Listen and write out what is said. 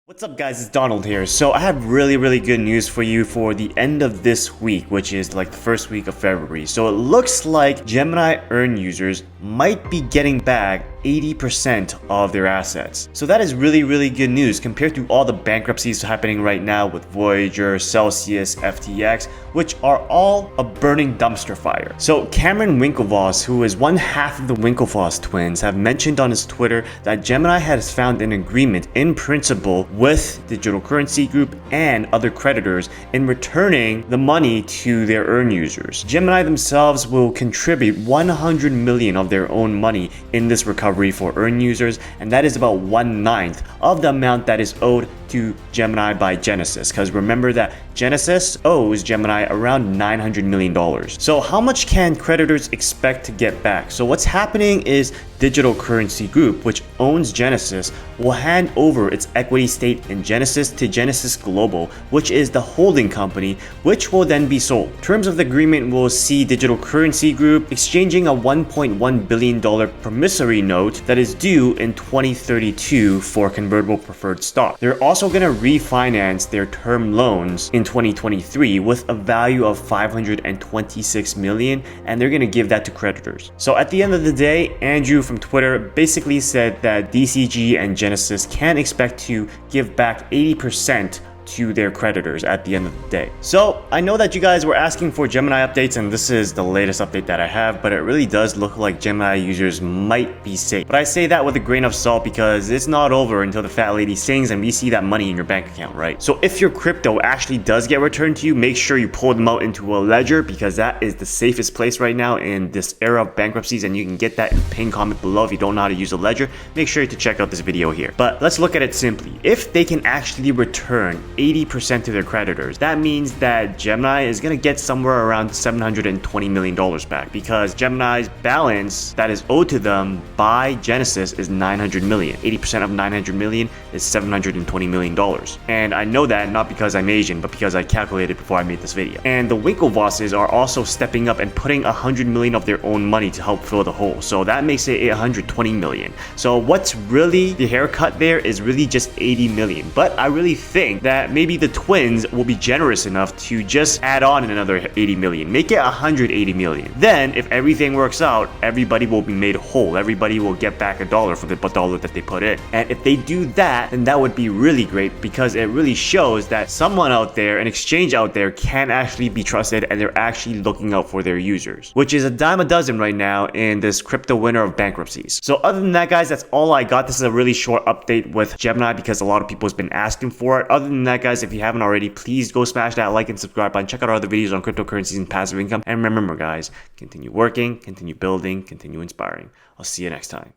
What's up guys, it's Donald here. So I have really good news for you for the end of this week, which is like the first week of February. So it looks like Gemini Earn users might be getting back 80% of their assets. So that is really good news compared to all the bankruptcies happening right now with Voyager, Celsius, FTX, which are all a burning dumpster fire. So Cameron Winklevoss, who is one half of the Winklevoss twins, have mentioned on his Twitter that Gemini has found an agreement in principle with Digital Currency Group and other creditors in returning the money to their Earn users. Gemini themselves will contribute 100 million of their own money in this recovery for Earn users, and that is about 1/9 of the amount that is owed to Gemini by Genesis, because remember that Genesis owes Gemini around $900 million. So how much can creditors expect to get back? So what's happening is Digital Currency Group, which owns Genesis, will hand over its equity stake in Genesis to Genesis Global, which is the holding company, which will then be sold. Terms of the agreement will see Digital Currency Group exchanging a $1.1 billion promissory note that is due in 2032 for convertible preferred stock. They're also going to refinance their term loans in 2023 with a value of $526 million, and they're going to give that to creditors. So at the end of the day, Andrew from Twitter basically said that DCG and Genesis can expect to give back 80% to their creditors at the end of the day. So I know that you guys were asking for Gemini updates, and this is the latest update that I have, but it really does look like Gemini users might be safe. But I say that with a grain of salt because it's not over until the fat lady sings and we see that money in your bank account, right? So if your crypto actually does get returned to you, make sure you pull them out into a ledger, because that is the safest place right now in this era of bankruptcies, and you can get that in the pinned comment below. If you don't know how to use a ledger, make sure to check out this video here. But let's look at it simply. If they can actually return 80% to their creditors, that means that Gemini is going to get somewhere around $720 million back, because Gemini's balance that is owed to them by Genesis is 900 million. 80% of 900 million is $720 million. And I know that not because I'm Asian, but because I calculated before I made this video. And the Winklevosses are also stepping up and putting 100 million of their own money to help fill the hole. So that makes it 120 million. So what's really the haircut there is really just 80 million. But I really think that maybe the twins will be generous enough to just add on another 80 million, make it 180 million. Then if everything works out, everybody will be made whole. Everybody will get back $1 for the dollar that they put in. And if they do that, then that would be really great, because it really shows that someone out there, an exchange out there, can actually be trusted and they're actually looking out for their users, which is a dime a dozen right now in this crypto winter of bankruptcies. So other than that, guys, that's all I got. This is a really short update with Gemini because a lot of people has been asking for it. Other than that, guys, if you haven't already, please go smash that like and subscribe button. Check out our other videos on cryptocurrencies and passive income. And remember, guys, continue working, continue building, continue inspiring. I'll see you next time.